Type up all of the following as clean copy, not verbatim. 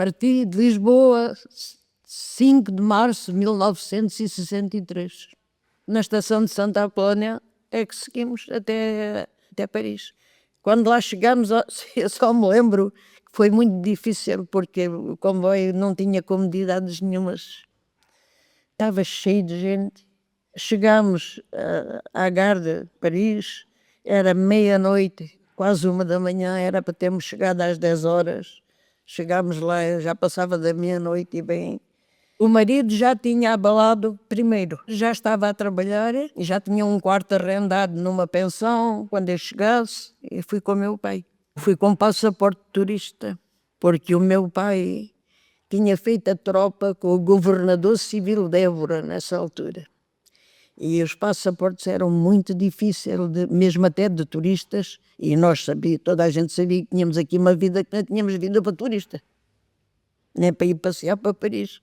Parti de Lisboa 5 de março de 1963. Na estação de Santa Apolónia é que seguimos até Paris. Quando lá chegamos, eu só me lembro que foi muito difícil, porque o comboio não tinha comodidades nenhumas. Estava cheio de gente. Chegámos à Gare de Paris, era meia-noite, quase 1 da manhã, era para termos chegado às 10 horas. Chegámos lá, já passava da meia-noite e bem. O marido já tinha abalado primeiro, já estava a trabalhar e já tinha um quarto arrendado numa pensão quando eu chegasse, e fui com o meu pai. Fui com passaporte de turista, porque o meu pai tinha feito a tropa com o governador civil de Évora nessa altura. E os passaportes eram muito difíceis, mesmo até de turistas, e nós sabíamos, toda a gente sabia que tínhamos aqui uma vida que não tínhamos vida para turista, nem para ir passear para Paris.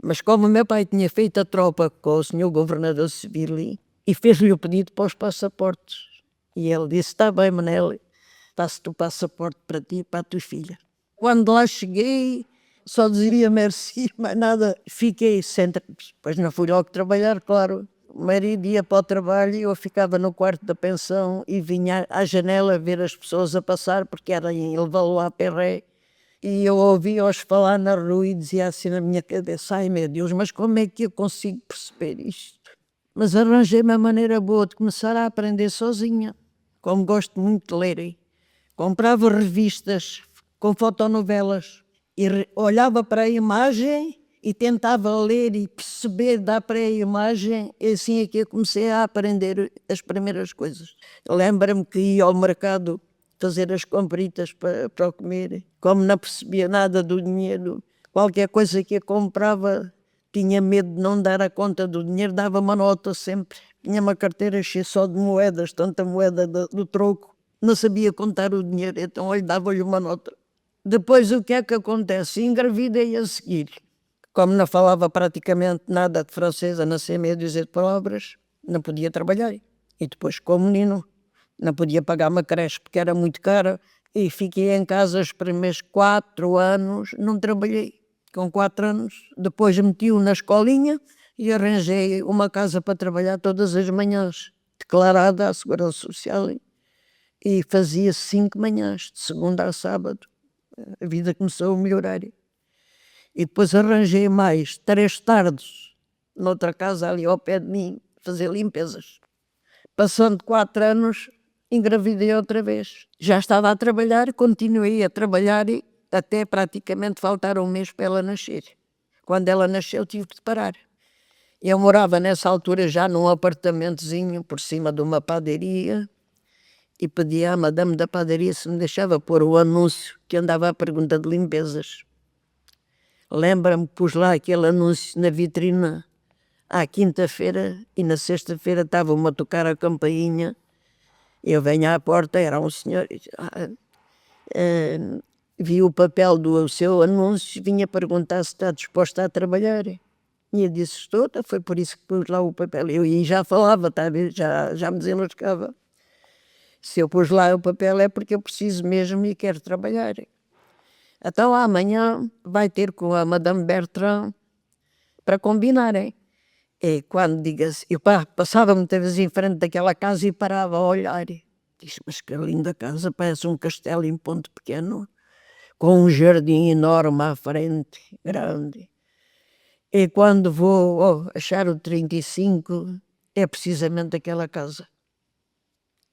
Mas como o meu pai tinha feito a tropa com o senhor governador civil e fez-lhe o pedido para os passaportes, e ele disse, está bem, Manel, passo-te o passaporte para ti e para a tua filha. Quando lá cheguei, só dizia merci, mais nada, fiquei sentado, depois não fui logo trabalhar, claro. O marido ia para o trabalho e eu ficava no quarto da pensão e vinha à janela ver as pessoas a passar, porque era em Levallois-Perret. E eu ouvia-os falar na rua e dizia assim na minha cabeça, ai meu Deus, mas como é que eu consigo perceber isto? Mas arranjei uma maneira boa de começar a aprender sozinha, como gosto muito de ler. Comprava revistas com fotonovelas e olhava para a imagem e tentava ler e perceber da pré-imagem, e assim é que eu comecei a aprender as primeiras coisas. Lembro-me que ia ao mercado fazer as compritas para comer, como não percebia nada do dinheiro, qualquer coisa que eu comprava, tinha medo de não dar a conta do dinheiro, dava uma nota sempre. Tinha uma carteira cheia só de moedas, tanta moeda do troco, não sabia contar o dinheiro, então eu dava-lhe uma nota. Depois o que é que acontece? Engravidei a seguir. Como não falava praticamente nada de francês, a não ser meia dúzia de palavras, não podia trabalhar. E depois, como menino, não podia pagar uma creche porque era muito cara. E fiquei em casa os primeiros 4 anos, não trabalhei. Com 4 anos, depois meti-o na escolinha e arranjei uma casa para trabalhar todas as manhãs, declarada à Segurança Social. E fazia 5 manhãs, de segunda a sábado. A vida começou a melhorar. E depois arranjei mais 3 tardes noutra casa ali ao pé de mim, fazer limpezas. Passando 4 anos, engravidei outra vez. Já estava a trabalhar, continuei a trabalhar até praticamente faltar um mês para ela nascer. Quando ela nasceu, tive de parar. Eu morava nessa altura já num apartamentozinho por cima de uma padaria e pedi à madame da padaria se me deixava pôr o anúncio que andava à pergunta de limpezas. Lembra-me que pus lá aquele anúncio na vitrina à quinta-feira e na sexta-feira estavam a tocar a campainha. Eu venho à porta, era um senhor, vi o papel do seu anúncio, vinha perguntar se está disposta a trabalhar. E eu disse, estou, foi por isso que pus lá o papel. Eu já falava, tá, já me desenrascava. Se eu pus lá o papel é porque eu preciso mesmo e quero trabalhar. Então amanhã vai ter com a Madame Bertrand para combinarem. E quando diga assim, eu passava muitas vezes em frente daquela casa e parava a olhar. Disse, mas que linda casa, parece um castelo em Ponte Pequeno, com um jardim enorme à frente, grande. E quando vou achar o 35, é precisamente aquela casa.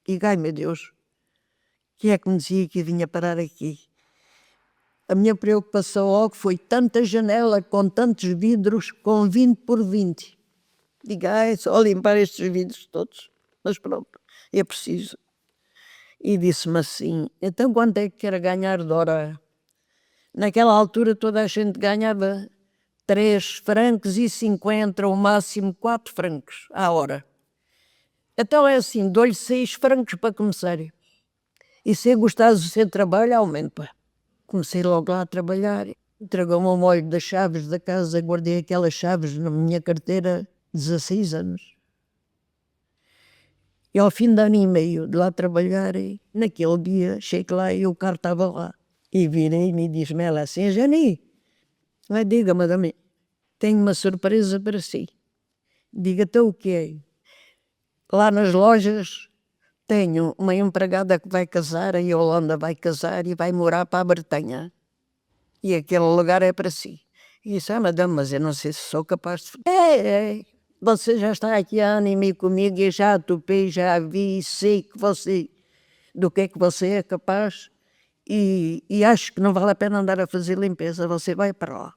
E ai meu Deus, quem é que me dizia que eu vinha parar aqui? A minha preocupação logo foi tanta janela com tantos vidros, com 20 por 20. Digo, é só limpar estes vidros todos. Mas pronto, é preciso. E disse-me assim, então quanto é que quer ganhar de hora? Naquela altura toda a gente ganhava 3,50 ou máximo 4 francos à hora. Então é assim, dou-lhe 6 francos para começar. E se gostares do seu trabalho, aumenta. Comecei logo lá a trabalhar. Entregou-me o molho das chaves da casa, guardei aquelas chaves na minha carteira 16 anos. E ao fim de ano e meio de lá trabalhar, naquele dia, cheguei lá e o carro estava lá. E virei-me e disse-me ela assim, Jani, Vai, diga, madame, tenho uma surpresa para si. Diga até o que é. Lá nas lojas tenho uma empregada que vai casar, a Yolanda vai casar e vai morar para a Bretanha. E aquele lugar é para si. E disse, madame, mas eu não sei se sou capaz de... É. Você já está aqui há ano e meio comigo e já topei, já vi e sei que você, do que é que você é capaz e acho que não vale a pena andar a fazer limpeza, você vai para lá.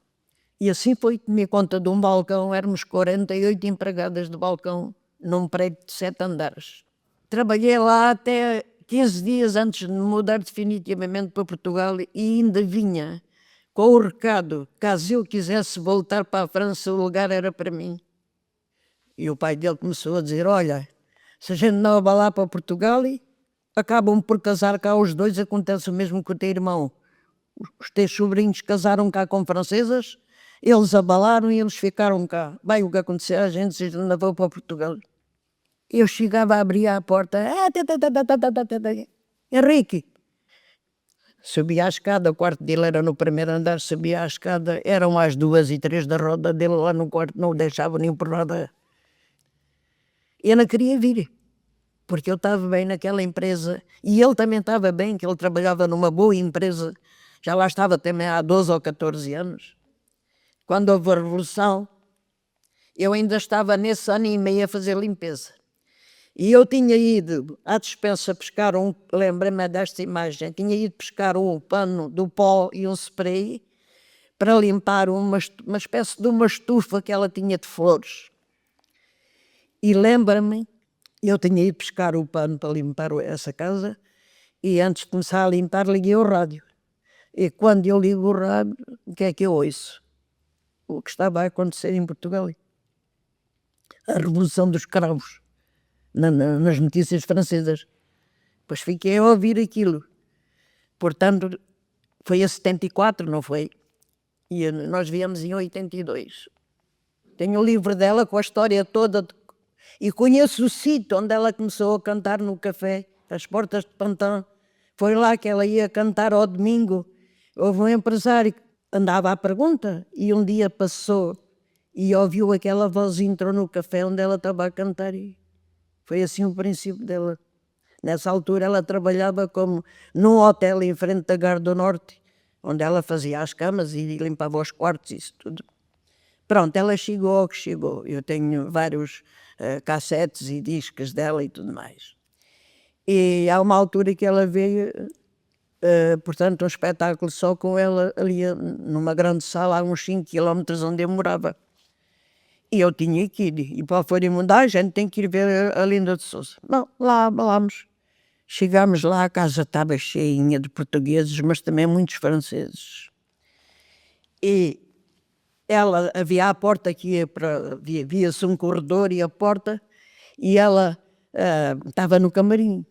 E assim foi, tomei conta de um balcão, éramos 48 empregadas de balcão, num prédio de 7 andares. Trabalhei lá até 15 dias antes de me mudar definitivamente para Portugal e ainda vinha com o recado, caso eu quisesse voltar para a França, o lugar era para mim. E o pai dele começou a dizer, olha, se a gente não vai lá para Portugal, acabam por casar cá os dois, acontece o mesmo com o teu irmão. Os teus sobrinhos casaram cá com francesas, eles abalaram e eles ficaram cá. Bem, o que aconteceu a gente, se ainda vou para Portugal. Eu chegava a abrir a porta, Henrique. Subia a escada, o quarto dele era no primeiro andar, subia a escada, eram às 2 e 3 da roda dele lá no quarto, não o deixava nem por nada. Eu não queria vir, porque eu estava bem naquela empresa e ele também estava bem, que ele trabalhava numa boa empresa, já lá estava também há 12 ou 14 anos. Quando houve a Revolução, eu ainda estava nesse ano e meio a fazer limpeza. E eu tinha ido à despensa pescar lembra-me desta imagem, tinha ido pescar um pano do pó e um spray para limpar uma espécie de uma estufa que ela tinha de flores. E lembra-me, eu tinha ido pescar o pano para limpar essa casa e antes de começar a limpar liguei o rádio. E quando eu ligo o rádio, o que é que eu ouço? O que estava a acontecer em Portugal. A Revolução dos Cravos. Nas notícias francesas. Pois fiquei a ouvir aquilo. Portanto, foi em 74, não foi? E nós viemos em 82. Tenho o livro dela com a história toda e conheço o sítio onde ela começou a cantar no café, as portas de Pantin. Foi lá que ela ia cantar ao domingo. Houve um empresário que andava à pergunta e um dia passou e ouviu aquela voz e entrou no café onde ela estava a cantar e foi assim o princípio dela. Nessa altura ela trabalhava como num hotel em frente da Gare do Norte, onde ela fazia as camas e limpava os quartos e isso tudo. Pronto, ela chegou ao que chegou. Eu tenho vários cassetes e discos dela e tudo mais. E há uma altura que ela veio, portanto, um espetáculo só com ela ali numa grande sala, a uns 5 quilómetros onde eu morava. E eu tinha que ir. E para a mudar, a gente tem que ir ver a Linda de Souza. Bom, lá vamos. Chegámos lá, a casa estava cheinha de portugueses, mas também muitos franceses. E ela, havia a porta que ia para... Via-se um corredor e a porta, e ela estava no camarim.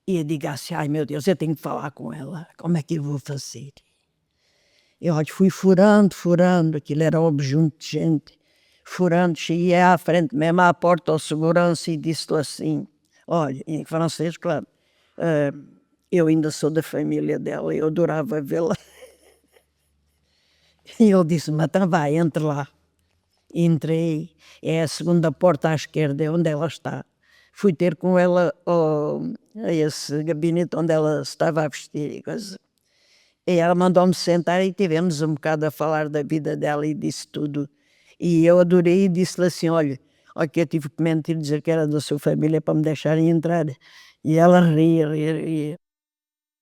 E eu digo assim, ai meu Deus, eu tenho que falar com ela. Como é que eu vou fazer? Eu fui furando, aquilo era um objeto de gente. Furando, cheguei à frente, mesmo à porta, ao segurança, e disse-lhe assim, olha, em francês, claro, eu ainda sou da família dela, eu adorava vê-la. E ele disse-me, então vai, entre lá. Entrei, é a segunda porta à esquerda, é onde ela está. Fui ter com ela a esse gabinete onde ela estava a vestir e coisa. E ela mandou-me sentar e tivemos um bocado a falar da vida dela e disse tudo. E eu adorei e disse-lhe assim, olha, que eu tive que mentir, dizer que era da sua família para me deixarem entrar. E ela ria.